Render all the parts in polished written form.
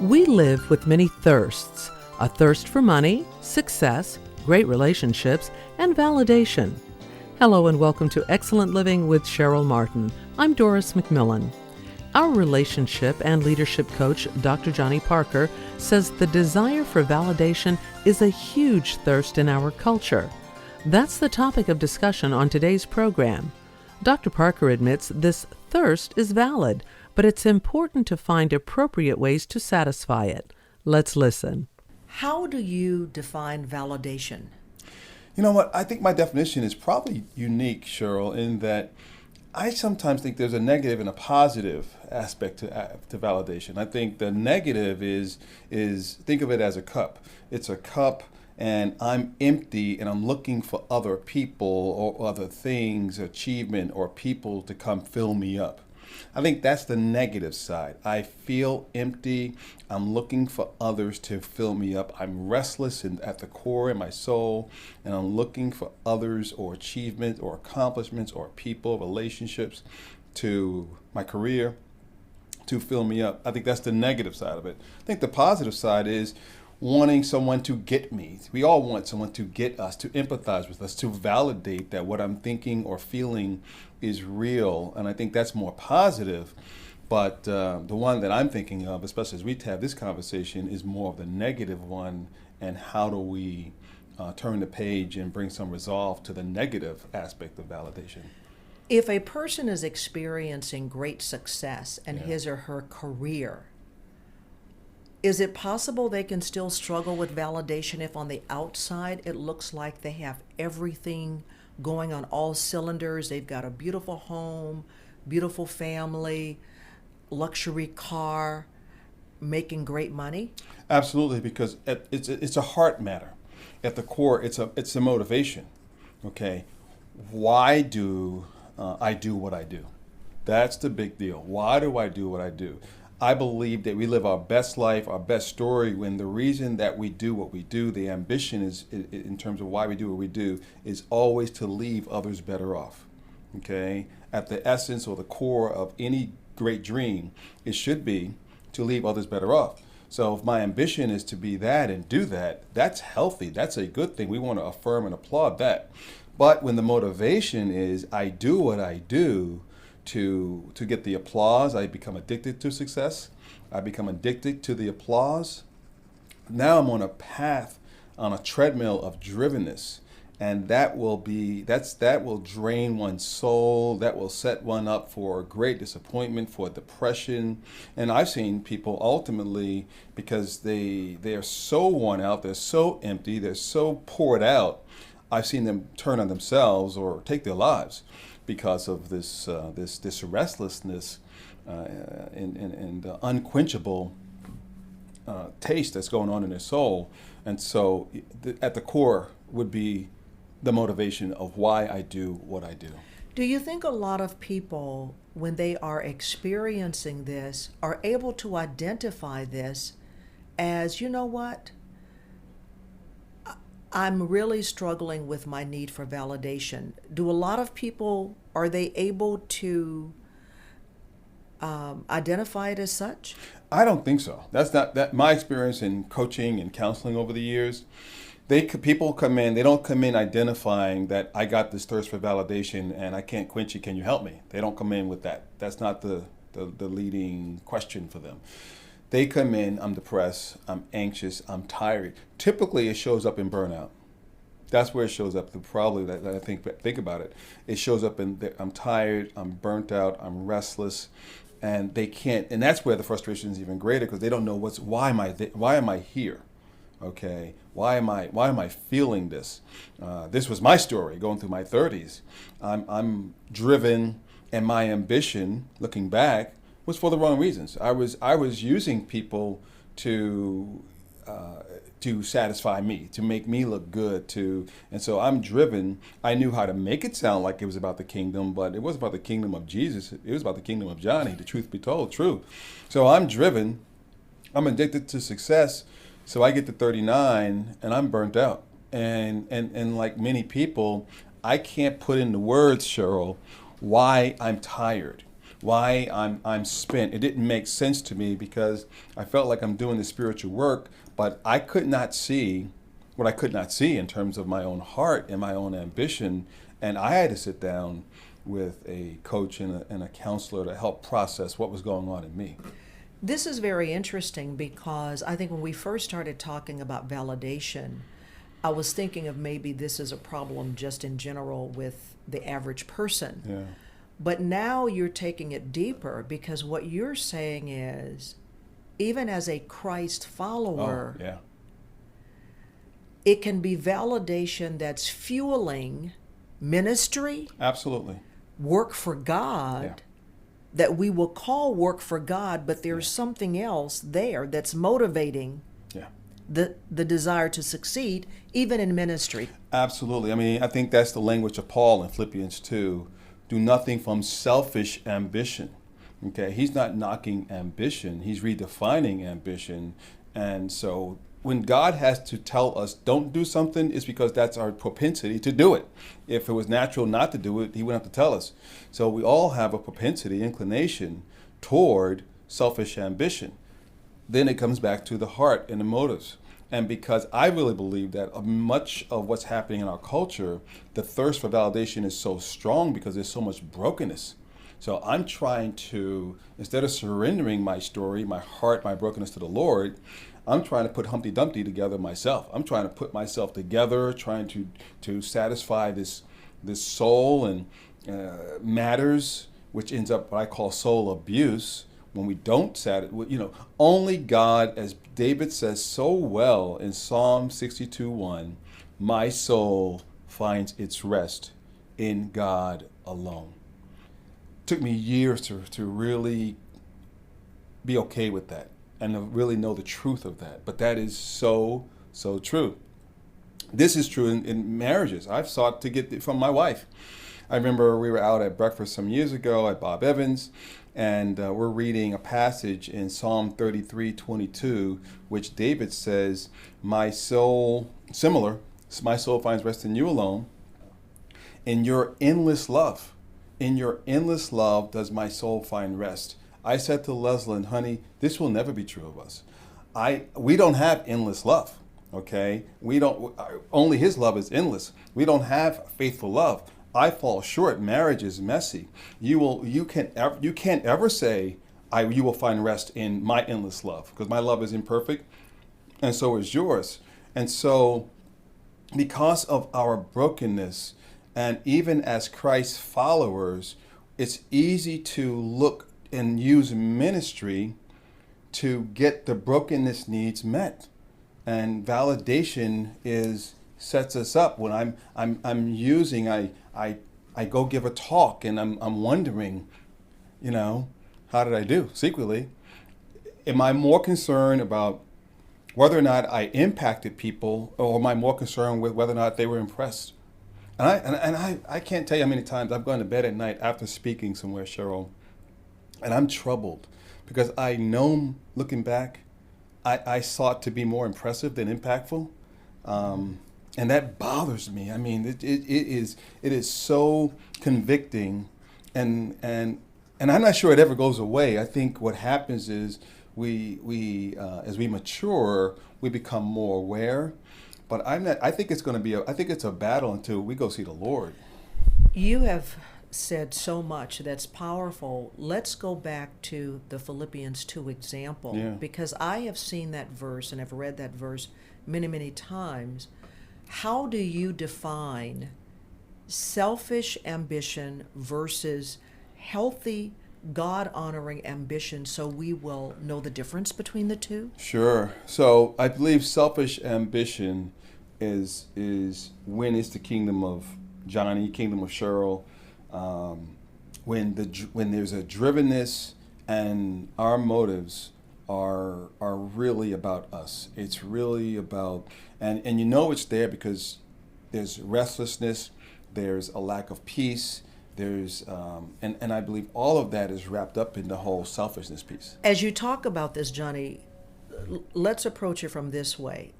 We live with many thirsts: a thirst for money, success, great relationships, and validation. Hello and welcome to Excellent Living with Cheryl Martin. I'm Doris McMillan. Our relationship and leadership coach, Dr. Johnny Parker, says the desire for validation is a huge thirst in our culture. That's the topic of discussion on today's program. Dr. Parker admits this thirst is valid, but it's important to find appropriate ways to satisfy it. Let's listen. How do you define validation? You know what? I think my definition is probably unique, Cheryl, in that I sometimes think there's a negative and a positive aspect to validation. I think the negative is think of it as a cup. It's a cup and I'm empty and I'm looking for other people or other things, achievement or people to come fill me up. I think that's the negative side. I feel empty. I'm looking for others to fill me up. I'm restless at the core in my soul, and I'm looking for others or achievement or accomplishments or people, relationships, to my career to fill me up. I think that's the negative side of it. I think the positive side is wanting someone to get me. We all want someone to get us, to empathize with us, to validate that what I'm thinking or feeling is real. And I think that's more positive. But the one that I'm thinking of, especially as we have this conversation, is more of the negative one. And how do we turn the page and bring some resolve to the negative aspect of validation? If a person is experiencing great success in his or her career, is it possible they can still struggle with validation if on the outside it looks like they have everything going on all cylinders? They've got a beautiful home, beautiful family, luxury car, making great money? Absolutely, because it's a heart matter. At the core, it's a motivation. Okay, why do I do what I do? That's the big deal. Why do I do what I do? I believe that we live our best life, our best story, when the reason that we do what we do, the ambition is, in terms of why we do what we do, is always to leave others better off. Okay? At the essence or the core of any great dream, it should be to leave others better off. So if my ambition is to be that and do that, that's healthy. That's a good thing. We want to affirm and applaud that. But when the motivation is I do what I do to get the applause, I become addicted to success. I become addicted to the applause. Now I'm on a path, on a treadmill of drivenness, and that will drain one's soul. That will set one up for great disappointment, for depression. And I've seen people ultimately, because they are so worn out, they're so empty, they're so poured out, I've seen them turn on themselves or take their lives because of this restlessness and unquenchable taste that's going on in their soul. And so at the core would be the motivation of why I do what I do. Do you think a lot of people, when they are experiencing this, are able to identify this as, you know what? I'm really struggling with my need for validation. Do a lot of people, are they able to identify it as such? I don't think so. That's not that my experience in coaching and counseling over the years. People come in, they don't come in identifying that I got this thirst for validation and I can't quench it, can you help me? They don't come in with that. That's not the leading question for them. They come in, I'm depressed, I'm anxious, I'm tired. Typically, it shows up in burnout. That's where it shows up. Probably that I think about it. It shows up in I'm tired, I'm burnt out, I'm restless, and they can't. And that's where the frustration is even greater because they don't know why am I here? Okay, why am I feeling this? This was my story going through my 30s. I'm driven, and my ambition, looking back, was for the wrong reasons. I was using people to satisfy me, to make me look good, and so I'm driven. I knew how to make it sound like it was about the kingdom, but it wasn't about the kingdom of Jesus. It was about the kingdom of Johnny, the truth be told, true. So I'm driven. I'm addicted to success. So I get to 39 and I'm burnt out. And like many people, I can't put into words, Cheryl, why I'm tired, why I'm spent. It didn't make sense to me because I felt like I'm doing the spiritual work, but I could not see what I could not see in terms of my own heart and my own ambition. And I had to sit down with a coach and a counselor to help process what was going on in me. This is very interesting because I think when we first started talking about validation, I was thinking of maybe this is a problem just in general with the average person. Yeah. But now you're taking it deeper because what you're saying is, even as a Christ follower, Oh, yeah. it can be validation that's fueling ministry, Absolutely. work for God, Yeah. that we will call work for God, but there's something else there that's motivating Yeah. the desire to succeed, even in ministry. Absolutely. I mean, I think that's the language of Paul in Philippians 2. Do nothing from selfish ambition. Okay, he's not knocking ambition, he's redefining ambition. And so when God has to tell us don't do something, it's because that's our propensity to do it. If it was natural not to do it, he wouldn't have to tell us. So we all have a propensity, inclination toward selfish ambition. Then it comes back to the heart and the motives. And because I really believe that much of what's happening in our culture, the thirst for validation is so strong because there's so much brokenness. So I'm trying to, instead of surrendering my story, my heart, my brokenness to the Lord, I'm trying to put Humpty Dumpty together myself. I'm trying to put myself together, trying to satisfy this soul and matters, which ends up what I call soul abuse. When we don't satisfy, only God, as David says so well in Psalm 62:1, my soul finds its rest in God alone. Took me years to really be okay with that and to really know the truth of that. But that is so true. This is true in marriages. I've sought to get it from my wife. I remember we were out at breakfast some years ago at Bob Evans, and we're reading a passage in Psalm 33:22, which David says, my soul finds rest in you alone, in your endless love. In your endless love does my soul find rest. I said to Leslyn, honey, this will never be true of us. We don't have endless love, okay? Only his love is endless. We don't have faithful love. I fall short. Marriage is messy. You can't ever say you will find rest in my endless love, because my love is imperfect, and so is yours. And so, because of our brokenness, and even as Christ's followers, it's easy to look and use ministry to get the brokenness needs met. And validation sets us up. When I go give a talk and I'm wondering, how did I do secretly? Am I more concerned about whether or not I impacted people, or am I more concerned with whether or not they were impressed? And I can't tell you how many times I've gone to bed at night after speaking somewhere, Cheryl, and I'm troubled because I know, looking back, I sought to be more impressive than impactful, and that bothers me. I mean, it is so convicting, and I'm not sure it ever goes away. I think what happens is we as we mature, we become more aware. But I think it's going to be I think it's a battle until we go see the Lord. You have said so much that's powerful. Let's go back to the Philippians 2 example, because I have seen that verse and have read that verse many, many times. How do you define selfish ambition versus healthy, God-honoring ambition, so we will know the difference between the two? Sure. So I believe selfish ambition is when it's the kingdom of Johnny, kingdom of Cheryl, when there's a drivenness and our motives are really about us. It's really about, and it's there because there's restlessness, there's a lack of peace, there's and I believe all of that is wrapped up in the whole selfishness piece. As you talk about this, Johnny, let's approach it from this way,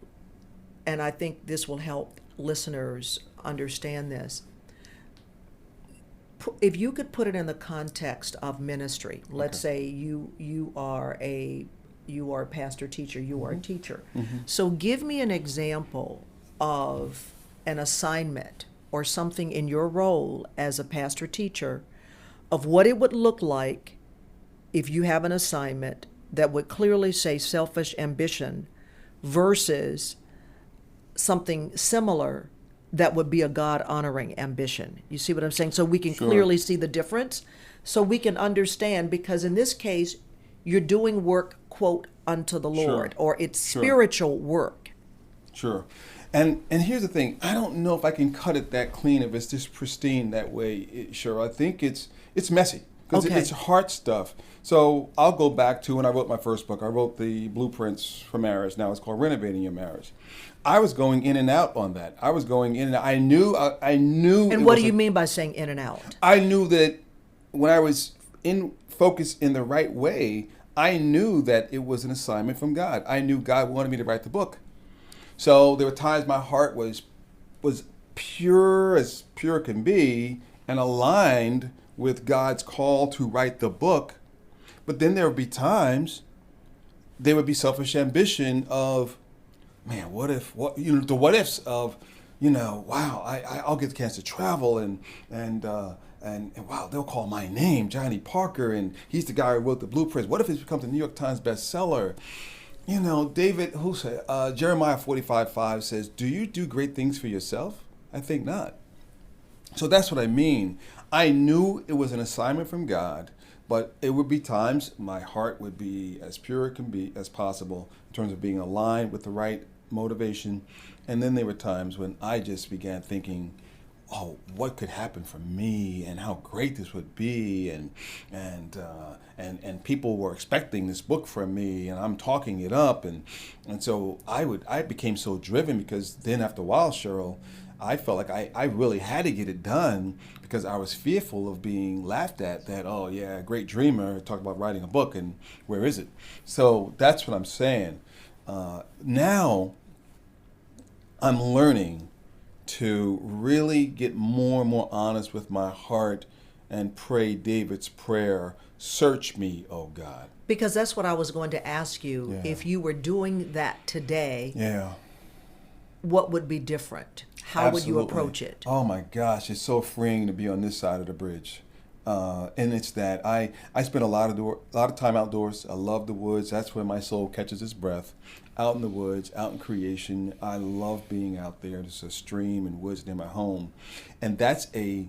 and I think this will help listeners understand this. if you could put it in the context of ministry, let's say you are a pastor teacher, you are a teacher. So give me an example of an assignment or something in your role as a pastor teacher of what it would look like if you have an assignment that would clearly say selfish ambition versus something similar that would be a God-honoring ambition. You see what I'm saying? So we can clearly see the difference. So we can understand, because in this case, you're doing work, quote, unto the Lord, or it's spiritual work. Sure. And here's the thing. I don't know if I can cut it that clean if it's just pristine that way. Sure. I think it's messy because it's heart stuff. So I'll go back to when I wrote my first book. I wrote the Blueprints for Marriage. Now it's called Renovating Your Marriage. I was going in and out on that. I was going in and out. I knew. And what do you mean by saying in and out? I knew that when I was in focus in the right way, I knew that it was an assignment from God. I knew God wanted me to write the book. So there were times my heart was pure as pure can be and aligned with God's call to write the book. But then there would be times there would be selfish ambition of, man, the what ifs of, wow, I'll get the chance to travel and wow, they'll call my name, Johnny Parker, and he's the guy who wrote the Blueprints. What if it becomes a New York Times bestseller? David, Jeremiah 45:5 says, do you do great things for yourself? I think not. So that's what I mean. I knew it was an assignment from God, but it would be times my heart would be as pure it can be as possible in terms of being aligned with the right motivation. And then there were times when I just began thinking, oh, what could happen for me and how great this would be, and people were expecting this book from me, and I'm talking it up, and so I became so driven, because then after a while, Cheryl, I felt like I really had to get it done, because I was fearful of being laughed at, that, oh yeah, great dreamer, talk about writing a book, and where is it? So that's what I'm saying. Now I'm learning to really get more and more honest with my heart and pray David's prayer, search me, oh God. Because that's what I was going to ask you. Yeah. If you were doing that today, what would be different? How would you approach it? Oh my gosh, it's so freeing to be on this side of the bridge. And it's that I spend a lot of time outdoors. I love the woods. That's where my soul catches its breath. Out in the woods, out in creation. I love being out there. There's a stream and woods near my home, and that's a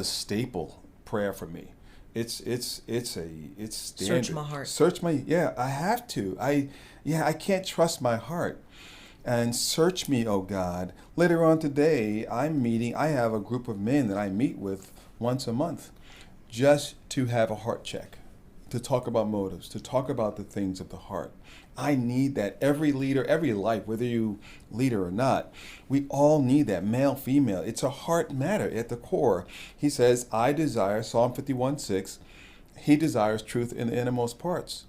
staple prayer for me. It's standard. Search my heart. I have to. I can't trust my heart. And search me, oh God. Later on today, I have a group of men that I meet with once a month, just to have a heart check, to talk about motives, to talk about the things of the heart. I need that. Every leader, every life, whether you leader or not, we all need that, male, female. It's a heart matter at the core. He says, I desire, Psalm 51:6, he desires truth in the innermost parts.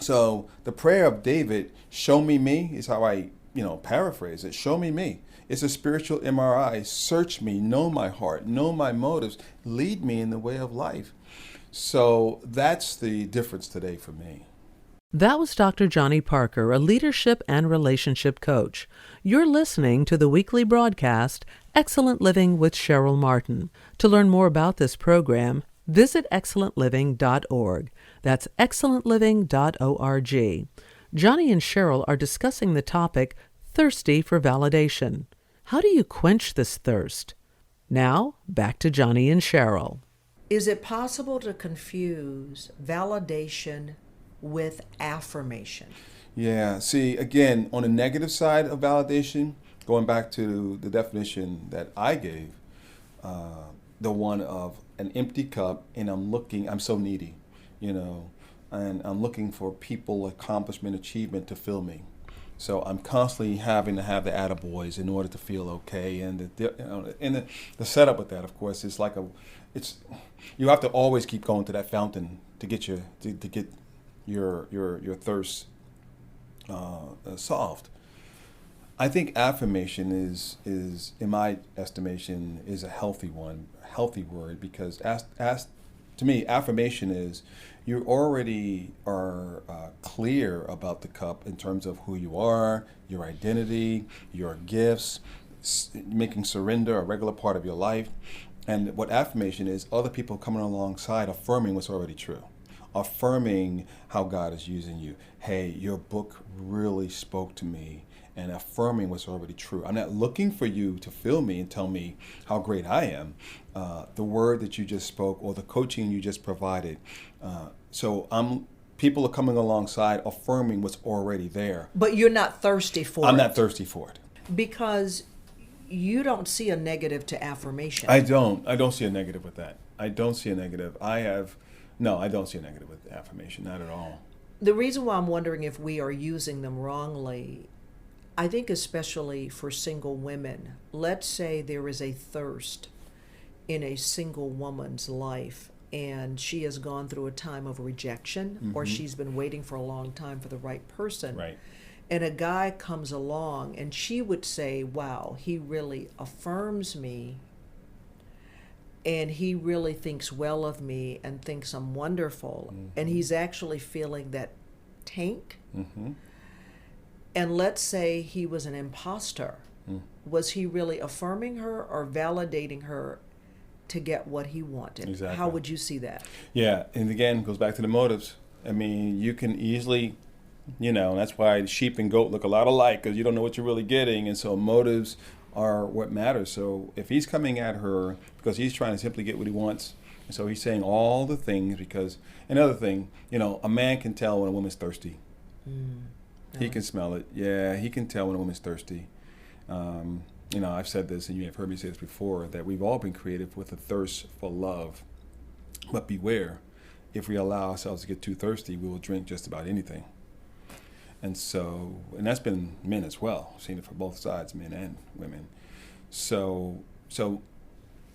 So the prayer of David, show me me, is how I paraphrase it. Show me me. It's a spiritual MRI. Search me, know my heart, know my motives, lead me in the way of life. So that's the difference today for me. That was Dr. Johnny Parker, a leadership and relationship coach. You're listening to the weekly broadcast, Excellent Living with Cheryl Martin. To learn more about this program, visit excellentliving.org. That's excellentliving.org. Johnny and Cheryl are discussing the topic, thirsty for validation. How do you quench this thirst? Now, back to Johnny and Cheryl. Is it possible to confuse validation with affirmation? Yeah, see, again, on the negative side of validation, going back to the definition that I gave, the one of an empty cup, and I'm so needy, and I'm looking for people, accomplishment, achievement to fill me. So I'm constantly having to have the attaboys in order to feel okay. And the setup with that, of course, is you have to always keep going to that fountain to get your thirst solved. I think affirmation is in my estimation is a healthy word, because to me, affirmation is you already are clear about the cup in terms of who you are, your identity, your gifts, making surrender a regular part of your life. And what affirmation is, other people coming alongside affirming what's already true, affirming how God is using you. Hey, your book really spoke to me, and affirming what's already true. I'm not looking for you to fill me and tell me how great I am. The word that you just spoke or the coaching you just provided. People are coming alongside affirming what's already there. But you're not thirsty for it. I'm not thirsty for it. Because you don't see a negative to affirmation. I don't see a negative with that. I don't see a negative. I don't see a negative with affirmation, not at all. The reason why I'm wondering if we are using them wrongly, I think especially for single women, let's say there is a thirst in a single woman's life and she has gone through a time of rejection, or she's been waiting for a long time for the right person. Right. And a guy comes along and she would say, wow, he really affirms me and he really thinks well of me and thinks I'm wonderful. And he's actually feeling that tank. And let's say he was an imposter. Was he really affirming her or validating her to get what he wanted? Exactly. How would you see that? Yeah, and again, it goes back to the motives. I mean, you can easily, that's why sheep and goat look a lot alike, because you don't know what you're really getting. And so motives are what matters. So if he's coming at her because he's trying to simply get what he wants, and so he's saying all the things because, another thing, a man can tell when a woman's thirsty. He can smell it. Yeah, he can tell when a woman's thirsty. I've said this, and you have heard me say this before, that we've all been created with a thirst for love. But beware, if we allow ourselves to get too thirsty, we will drink just about anything. And that's been men as well. I've seen it for both sides, men and women. So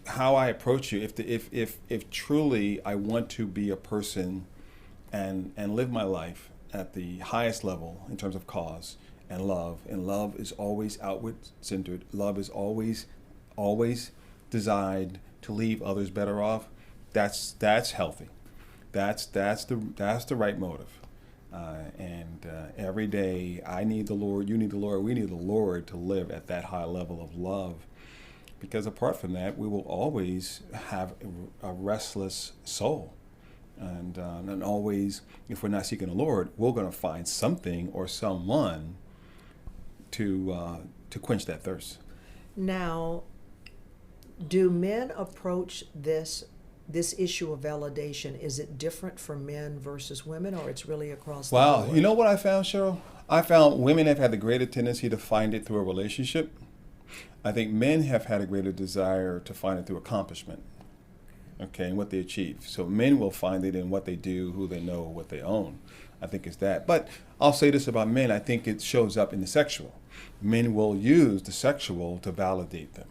how I approach you, if truly I want to be a person and live my life at the highest level in terms of cause and love is always outward centered. Love is always designed to leave others better off. That's healthy. That's the right motive. Every day I need the Lord, you need the Lord, we need the Lord to live at that high level of love. Because apart from that, we will always have a restless soul. And always, if we're not seeking the Lord, we're going to find something or someone to quench that thirst. Now, do men approach this issue of validation? Is it different for men versus women, or it's really across the board? You know what I found, Cheryl? I found women have had the greater tendency to find it through a relationship. I think men have had a greater desire to find it through accomplishment. Okay, and what they achieve. So men will find it in what they do, who they know, what they own. I think it's that. But I'll say this about men. I think it shows up in the sexual. Men will use the sexual to validate them.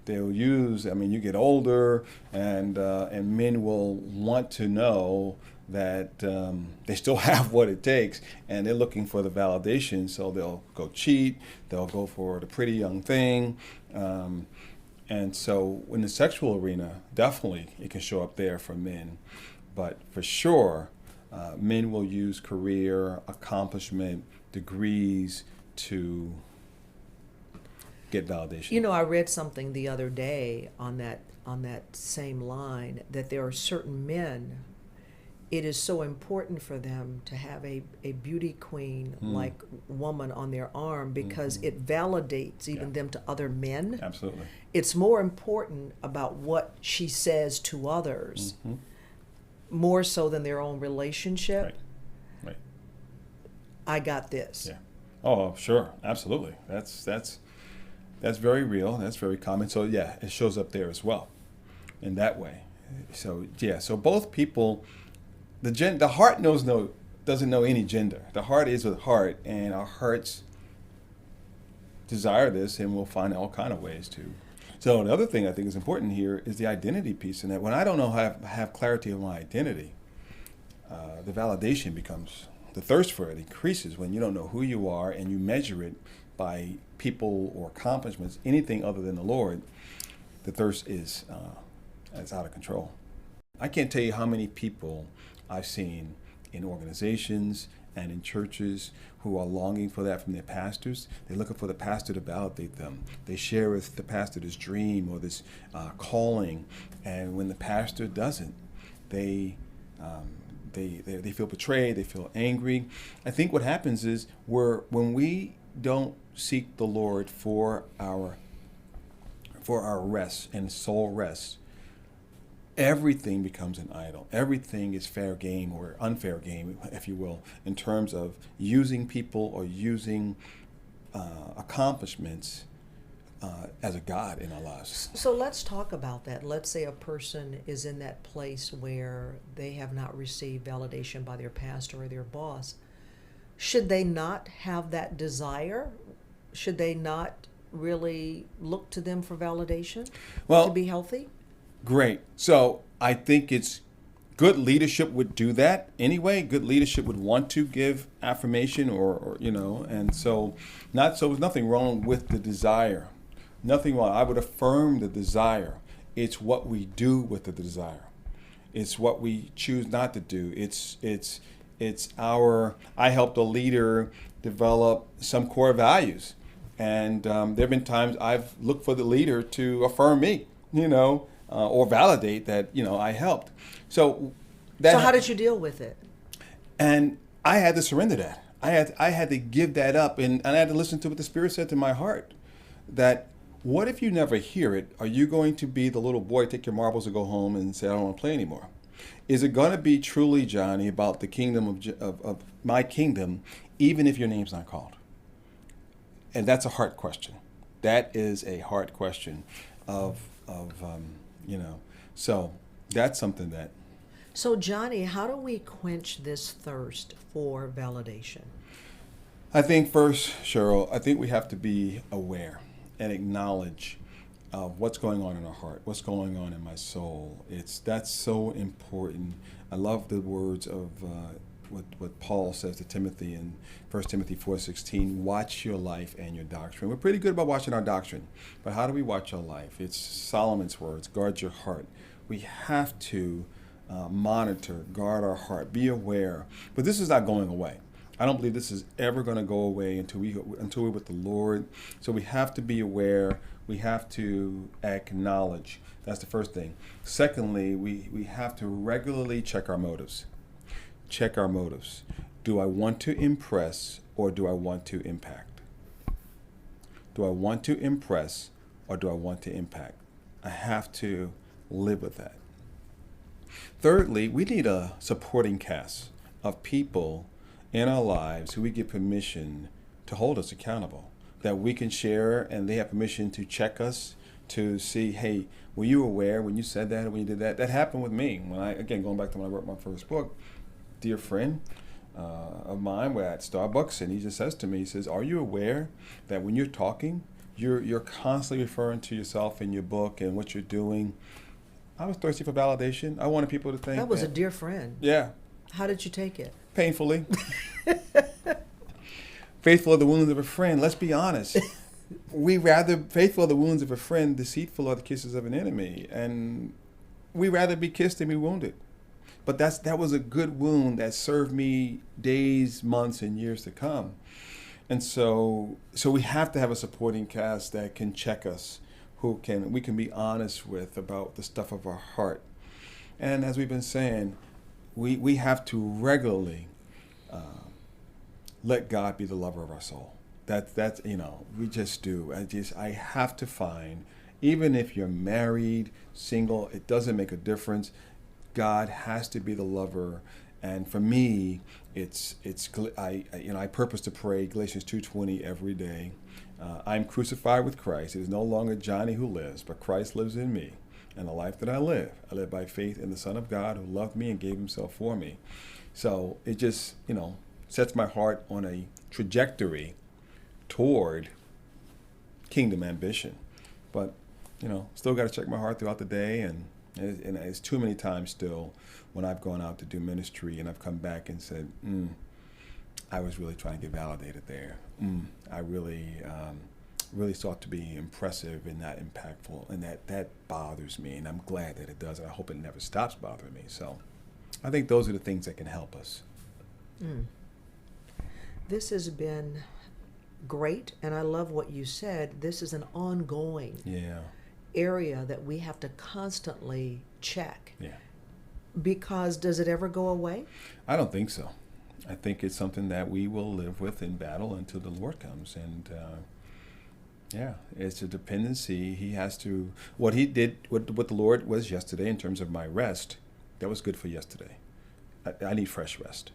They'll use, you get older, and men will want to know that they still have what it takes, and they're looking for the validation, so they'll go cheat, they'll go for the pretty young thing. And so in the sexual arena, definitely it can show up there for men. But for sure, men will use career, accomplishment, degrees to get validation. I read something the other day on that same line, that there are certain men, it is so important for them to have a beauty queen like woman on their arm, because it validates even them to other men. Absolutely. It's more important about what she says to others, more so than their own relationship. Right. I got this. Yeah. Oh, sure. Absolutely. That's very real. That's very common. So yeah, it shows up there as well in that way. So yeah, so both people, the heart doesn't know any gender. The heart is with heart, and our hearts desire this, and we'll find all kind of ways to. So the other thing I think is important here is the identity piece, and that when I don't know how to have clarity of my identity, the validation becomes, the thirst for it increases when you don't know who you are and you measure it by people or accomplishments, anything other than the Lord, the thirst is out of control. I can't tell you how many people I've seen in organizations and in churches who are longing for that from their pastors. They're looking for the pastor to validate them. They share with the pastor this dream or this calling, and when the pastor doesn't, they feel betrayed. They feel angry. I think what happens is when we don't seek the Lord for our rest and soul rest, everything becomes an idol. Everything is fair game or unfair game, if you will, in terms of using people or using accomplishments as a god in our lives. So let's talk about that. Let's say a person is in that place where they have not received validation by their pastor or their boss. Should they not have that desire? Should they not really look to them for validation to be healthy? Great. So I think it's good leadership would do that anyway. Good leadership would want to give affirmation or and so there's nothing wrong with the desire. Nothing wrong. I would affirm the desire. It's what we do with the desire. It's what we choose not to do. I helped a leader develop some core values. And there have been times I've looked for the leader to affirm me, or validate that, I helped. So how did you deal with it? And I had to surrender that. I had to give that up, and I had to listen to what the Spirit said to my heart. That what if you never hear it? Are you going to be the little boy, take your marbles and go home and say, I don't want to play anymore? Is it going to be truly, Johnny, about the kingdom of my kingdom, even if your name's not called? And that's a heart question. That is a heart question so that's something that. So Johnny, how do we quench this thirst for validation? I think first, Cheryl, we have to be aware and acknowledge what's going on in our heart, what's going on in my soul. That's so important. I love the words of what Paul says to Timothy in 1 Timothy 4:16, watch your life and your doctrine. We're pretty good about watching our doctrine, but how do we watch our life? It's Solomon's words, guard your heart. We have to monitor, guard our heart, be aware. But this is not going away. I don't believe this is ever going to go away until we're with the Lord. So we have to be aware. We have to acknowledge. That's the first thing. Secondly, we have to regularly check our motives. Check our motives. Do I want to impress or do I want to impact? Do I want to impress or do I want to impact? I have to live with that. Thirdly, we need a supporting cast of people in our lives who we give permission to hold us accountable, that we can share and they have permission to check us, to see, hey, were you aware when you said that, when you did that? That happened with me. Going back to when I wrote my first book, dear friend of mine, we're at Starbucks, and he just says to me, he says, are you aware that when you're talking, you're constantly referring to yourself in your book and what you're doing? I was thirsty for validation. I wanted people to think. That was a dear friend. Yeah. How did you take it? Painfully. Faithful are the wounds of a friend. Let's be honest. Faithful are the wounds of a friend, deceitful are the kisses of an enemy. And we rather be kissed than be wounded. But that was a good wound that served me days, months, and years to come. And so we have to have a supporting cast that can check us, we can be honest with about the stuff of our heart. And as we've been saying, we have to regularly let God be the lover of our soul. That's we just do. I have to find, even if you're married, single, it doesn't make a difference. God has to be the lover, and for me, I purpose to pray Galatians 2:20 every day. I'm crucified with Christ. It is no longer Johnny who lives, but Christ lives in me. And the life that I live by faith in the Son of God who loved me and gave himself for me. So it just sets my heart on a trajectory toward kingdom ambition. But still got to check my heart throughout the day, and it's too many times still when I've gone out to do ministry and I've come back and said, I was really trying to get validated there. I really sought to be impressive and not impactful, and that bothers me, and I'm glad that it does, and I hope it never stops bothering me. So I think those are the things that can help us. This has been great, and I love what you said. This is an ongoing area that we have to constantly check. Yeah. Because does it ever go away? I don't think so. I think it's something that we will live with in battle until the Lord comes. And it's a dependency. He has to, what he did, what the Lord was yesterday in terms of my rest, that was good for yesterday. I need fresh rest.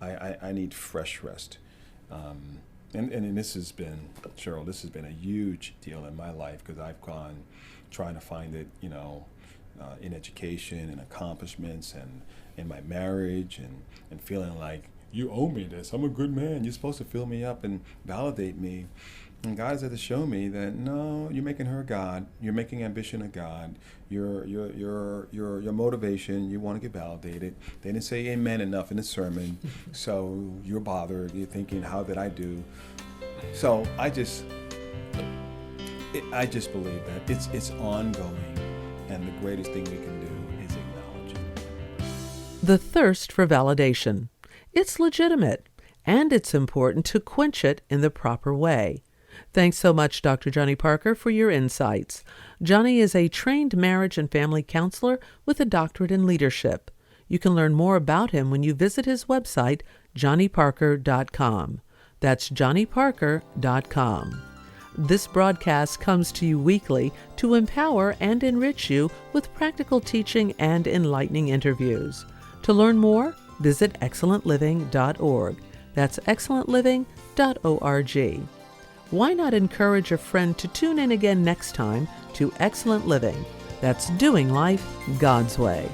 I need fresh rest. And this has been, Cheryl, this has been a huge deal in my life, because I've gone trying to find it, in education and accomplishments and in my marriage, and feeling like, you owe me this. I'm a good man. You're supposed to fill me up and validate me. And God has had to show me that no, you're making her God. You're making ambition a God. Your motivation. You want to get validated. They didn't say amen enough in the sermon, so you're bothered. You're thinking, how did I do? So I just believe that it's ongoing, and the greatest thing we can do is acknowledge it. The thirst for validation. It's legitimate, and it's important to quench it in the proper way. Thanks so much, Dr. Johnny Parker, for your insights. Johnny is a trained marriage and family counselor with a doctorate in leadership. You can learn more about him when you visit his website, johnnyparker.com. That's johnnyparker.com. This broadcast comes to you weekly to empower and enrich you with practical teaching and enlightening interviews. To learn more, visit excellentliving.org. That's excellentliving.org. Why not encourage a friend to tune in again next time to Excellent Living? That's doing life God's way.